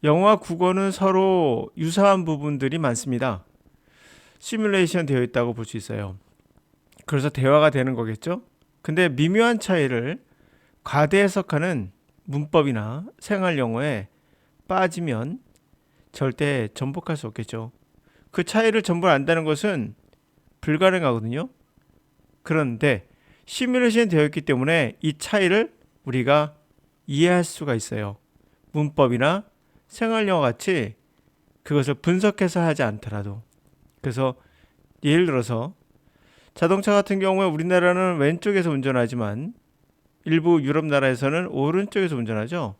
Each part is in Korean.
영어와 국어는 서로 유사한 부분들이 많습니다. 시뮬레이션 되어 있다고 볼 수 있어요. 그래서 대화가 되는 거겠죠? 근데 미묘한 차이를 과대 해석하는 문법이나 생활 영어에 빠지면 절대 전복할 수 없겠죠. 그 차이를 전부 안다는 것은 불가능하거든요. 그런데 시뮬레이션 되어 있기 때문에 이 차이를 우리가 이해할 수가 있어요. 문법이나 생활 영어 같이 그것을 분석해서 하지 않더라도. 그래서 예를 들어서 자동차 같은 경우에 우리나라는 왼쪽에서 운전하지만 일부 유럽 나라에서는 오른쪽에서 운전하죠.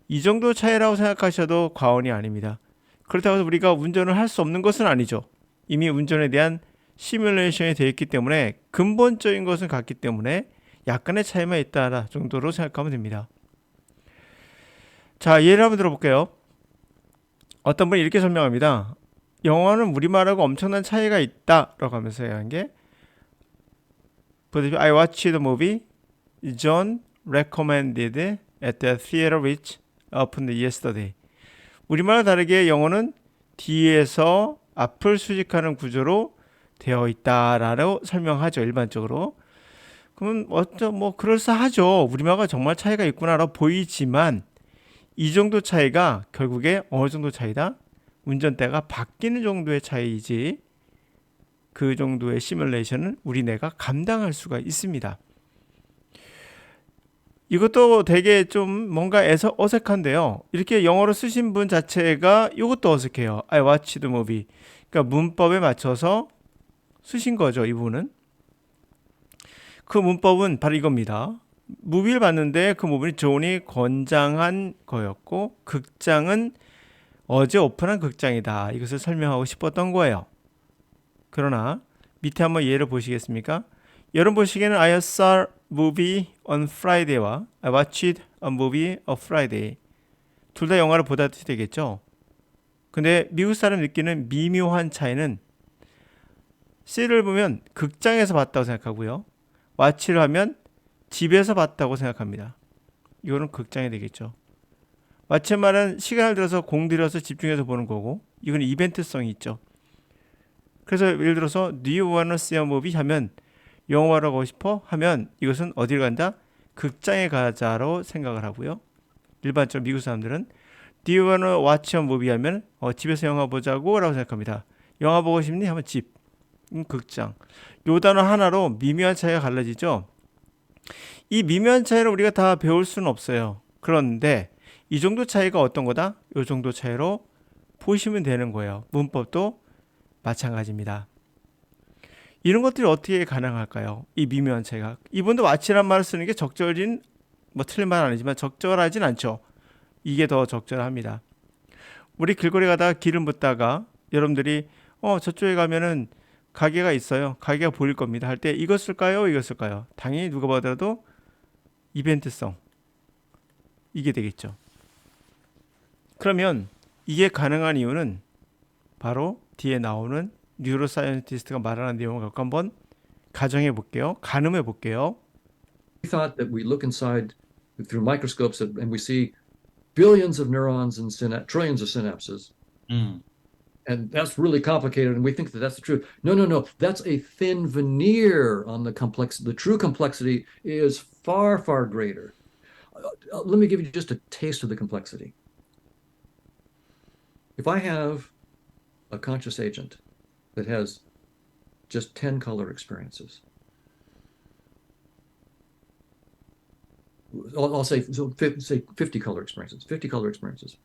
이 정도 차이라고 생각하셔도 과언이 아닙니다. 그렇다고 해서 우리가 운전을 할 수 없는 것은 아니죠. 이미 운전에 대한 시뮬레이션이 되어 있기 때문에 근본적인 것은 같기 때문에 약간의 차이만 있다 정도로 생각하면 됩니다. 자, 예를 한번 들어볼게요. 어떤 분이 이렇게 설명합니다. 영어는 우리말하고 엄청난 차이가 있다라고 하면서 얘기한 게 보다시피 I watched the movie John recommended at the theater which opened yesterday. 우리말과 다르게 영어는 뒤에서 앞을 수직하는 구조로 되어 있다라고 설명하죠. 일반적으로. 그러면 뭐 그럴싸하죠. 우리말과 정말 차이가 있구나라고 보이지만 이 정도 차이가 결국에 어느 정도 차이다? 운전대가 바뀌는 정도의 차이이지 그 정도의 시뮬레이션은 우리 뇌가 감당할 수가 있습니다. 이것도 되게 좀 뭔가 어색한데요. 이렇게 영어로 쓰신 분 자체가 이것도 어색해요. I watched the movie. 그러니까 문법에 맞춰서 쓰신 거죠, 이분은. 그 문법은 바로 이겁니다. 무비를 봤는데 그 무비는 존이 권장한 거였고 극장은 어제 오픈한 극장이다. 이것을 설명하고 싶었던 거예요. 그러나 밑에 한번 예를 보시겠습니까? 여러분 보시기에는 I saw movie on Friday와 I watched a movie on Friday 둘 다 영화를 보다 뜻이 되겠죠. 근데 미국 사람 느끼는 미묘한 차이는 C를 보면 극장에서 봤다고 생각하고요. watch를 하면 집에서 봤다고 생각합니다. 이거는 극장이 되겠죠. watch 말은 시간을 들어서 공들여서 집중해서 보는 거고 이건 이벤트성이 있죠. 그래서 예를 들어서 Do you wanna see a movie? 하면 영화를 가고 싶어? 하면 이것은 어디를 간다? 극장에 가자로 생각을 하고요. 일반적으로 미국 사람들은 Do you wanna watch a movie? 하면 집에서 영화 보자고 라고 생각합니다. 영화 보고 싶니? 하면 집, 극장. 요 단어 하나로 미묘한 차이가 갈라지죠. 이 미묘한 차이를 우리가 다 배울 수는 없어요. 그런데 이 정도 차이가 어떤 거다? 요 정도 차이로 보시면 되는 거예요. 문법도 마찬가지입니다. 이런 것들이 어떻게 가능할까요? 이 미묘한 차이가. 이분도 와치란 말을 쓰는 게 적절인, 뭐 틀린 말은 아니지만 적절하진 않죠. 이게 더 적절합니다. 우리 길거리 가다가 기름 붓다가 여러분들이 저쪽에 가면은 가게가 있어요. 가게가 보일 겁니다. 할 때 이것 쓸까요? 이것 쓸까요? 당연히 누가 봐도 이벤트성. 이게 되겠죠. 그러면 이게 가능한 이유는 바로 뒤에 나오는 뉴로사이언티스트가 말하는 내용을 갖고 한번 가정해 볼게요. 가늠해 볼게요. We thought that we look inside through microscopes and we see billions of neurons and trillions of synapses. 음, And that's really complicated. And we think that that's the truth. No, no, no. That's a thin veneer on the complex. The true complexity is far, far greater. Let me give you just a taste of the complexity. If I have a conscious agent that has just 10 color experiences, I'll say, say 50 color experiences, 50 color experiences.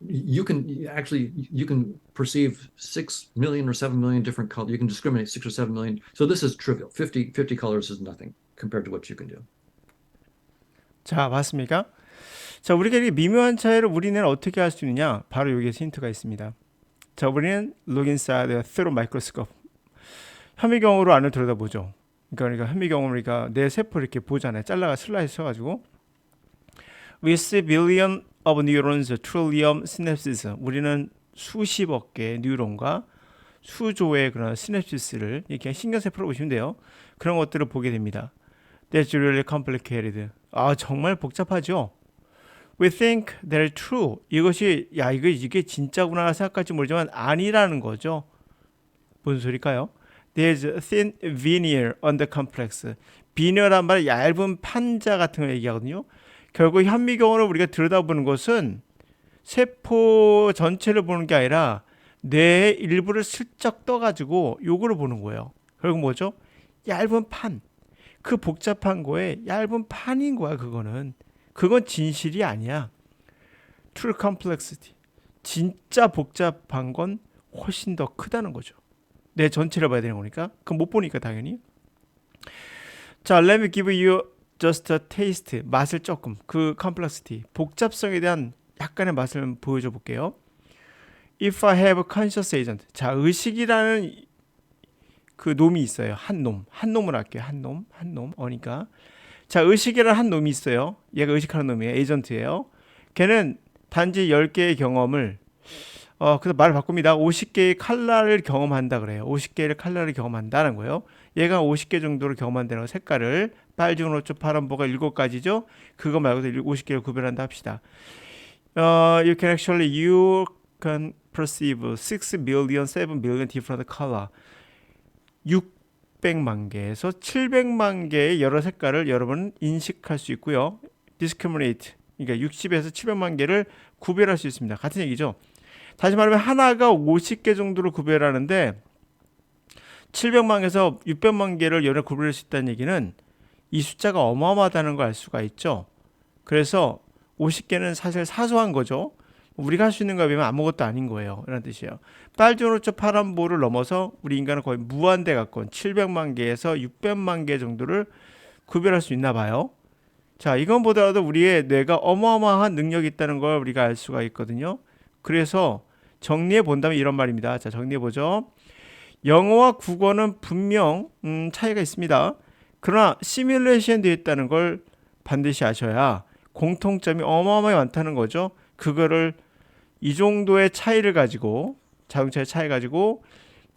You can perceive 6 million or 7 million different colors. You can discriminate 6 or 7 million. So this is trivial. 50 colors is nothing compared to what you can do. 자, 맞습니까? 자, 우리가 이 미묘한 차이를 우리는 어떻게 할 수 있느냐? 바로 여기에 힌트가 있습니다. 자, 우리는 look inside through microscope. 현미경으로 안을 들여다보죠. 그러니까 현미경으로 우리가 내 세포를 이렇게 보잖아요. 잘라가 슬라이스 쳐가지고 with billion of neurons, trillion synapses. 우리는 수십억 개의 뉴런과 수조의 그런 시냅시스를 이렇게 신경세포로 보시면 돼요. 그런 것들을 보게 됩니다. That's really complicated. 아, 정말 복잡하죠. We think they're true. 이것이 야 이게 진짜구나 생각할지 모르지만 아니라는 거죠. 무슨 소리일까요? There's a thin veneer on the complex. 비너란 말은 얇은 판자 같은 걸 얘기하거든요. 결국 현미경으로 우리가 들여다보는 것은 세포 전체를 보는 게 아니라 뇌의 일부를 슬쩍 떠가지고 요거를 보는 거예요. 결국 뭐죠? 얇은 판. 그 복잡한 거에 얇은 판인 거야. 그건 진실이 아니야. True complexity. 진짜 복잡한 건 훨씬 더 크다는 거죠. 내 전체를 봐야 되는 거니까. 그럼 못 보니까 당연히. 자, let me give you just a taste. 맛을 조금. 그 complexity. 복잡성에 대한 약간의 맛을 보여줘 볼게요. If I have a conscious agent. 자, 의식이라는 그 놈이 있어요. 한 놈을 할게요. 한 놈. 어니까. 자, 의식이라는 한 놈이 있어요. 얘가 의식하는 놈이에요. 에이전트예요. 걔는 단지 10개의 경험을 그래서 말을 바꿉니다. 50개의 칼라를 경험한다 그래요. 50개의 칼라를 경험한다는 거예요. 얘가 50개 정도를 경험한다는 거. 색깔을 빨주노, 초, 파란, 보가 7가지죠. 그거 말고도 50개를 구별한다 합시다. You can perceive 6 million, 7 million different color. 600만 개에서 700만 개의 여러 색깔을 여러분은 인식할 수 있고요. discriminate. 그러니까 60에서 700만 개를 구별할 수 있습니다. 같은 얘기죠. 다시 말하면 하나가 50개 정도를 구별하는데 700만 개에서 600만 개를 여러 구별할 수 있다는 얘기는 이 숫자가 어마어마하다는 걸 알 수가 있죠. 그래서 50개는 사실 사소한 거죠. 우리가 할 수 있는 거에 비하면 아무것도 아닌 거예요. 이런 뜻이에요. 빨주노초 파란보를 넘어서 우리 인간은 거의 무한대 가까운 700만 개에서 600만 개 정도를 구별할 수 있나 봐요. 자, 이건 보더라도 우리의 뇌가 어마어마한 능력이 있다는 걸 우리가 알 수가 있거든요. 그래서 정리해 본다면 이런 말입니다. 자, 정리해 보죠. 영어와 국어는 분명 차이가 있습니다. 그러나 시뮬레이션 되어 있다는 걸 반드시 아셔야 공통점이 어마어마하게 많다는 거죠. 그거를 이 정도의 차이를 가지고 자동차의 차이 가지고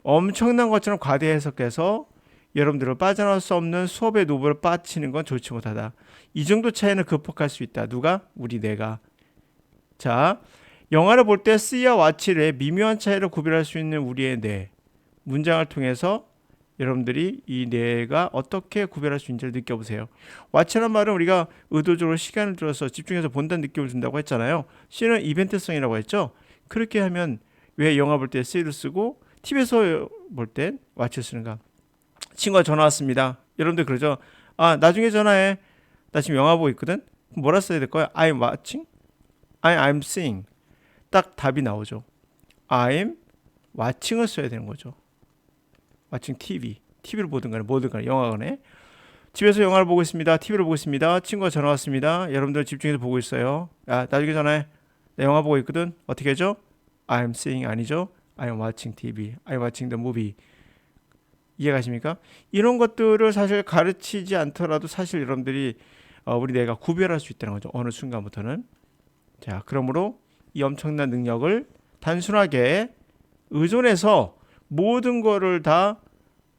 엄청난 것처럼 과대 해석해서 여러분들은 빠져나올 수 없는 수업의 노브를 빠치는 건 좋지 못하다. 이 정도 차이는 극복할 수 있다. 누가? 우리 뇌가. 자, 영화를 볼 때 C와 Watch의 미묘한 차이를 구별할 수 있는 우리의 뇌. 문장을 통해서 여러분들이 이 뇌가 어떻게 구별할 수 있는지를 느껴보세요. Watch란 말은 우리가 의도적으로 시간을 들어서 집중해서 본다는 느낌을 준다고 했잖아요. C는 이벤트성이라고 했죠. 그렇게 하면 왜 영화 볼 때 C를 쓰고 TV에서 볼 땐 Watch를 쓰는가? 친구가 전화 왔습니다. 여러분들 그러죠. 아, 나중에 전화해. 나 지금 영화 보고 있거든. 뭐라 써야 될까요? I'm watching? I'm seeing. 딱 답이 나오죠. I'm watching을 써야 되는 거죠. watching TV. TV를 보든 간에 뭐든 간에 영화관에. 집에서 영화를 보고 있습니다. TV를 보고 있습니다. 친구가 전화 왔습니다. 여러분들 집중해서 보고 있어요. 야, 나중에 전화해. 나 영화 보고 있거든. 어떻게 하죠? I'm seeing 아니죠. I'm watching TV. I'm watching the movie. 이해가십니까? 이런 것들을 사실 가르치지 않더라도 사실 여러분들이 우리 뇌가 구별할 수 있다는 거죠. 어느 순간부터는. 자, 그러므로 이 엄청난 능력을 단순하게 의존해서 모든 거를 다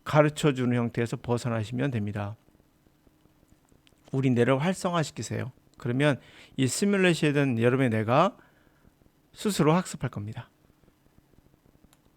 가르쳐주는 형태에서 벗어나시면 됩니다. 우리 뇌를 활성화시키세요. 그러면 이 시뮬레이션에 대한 여러분의 뇌가 스스로 학습할 겁니다.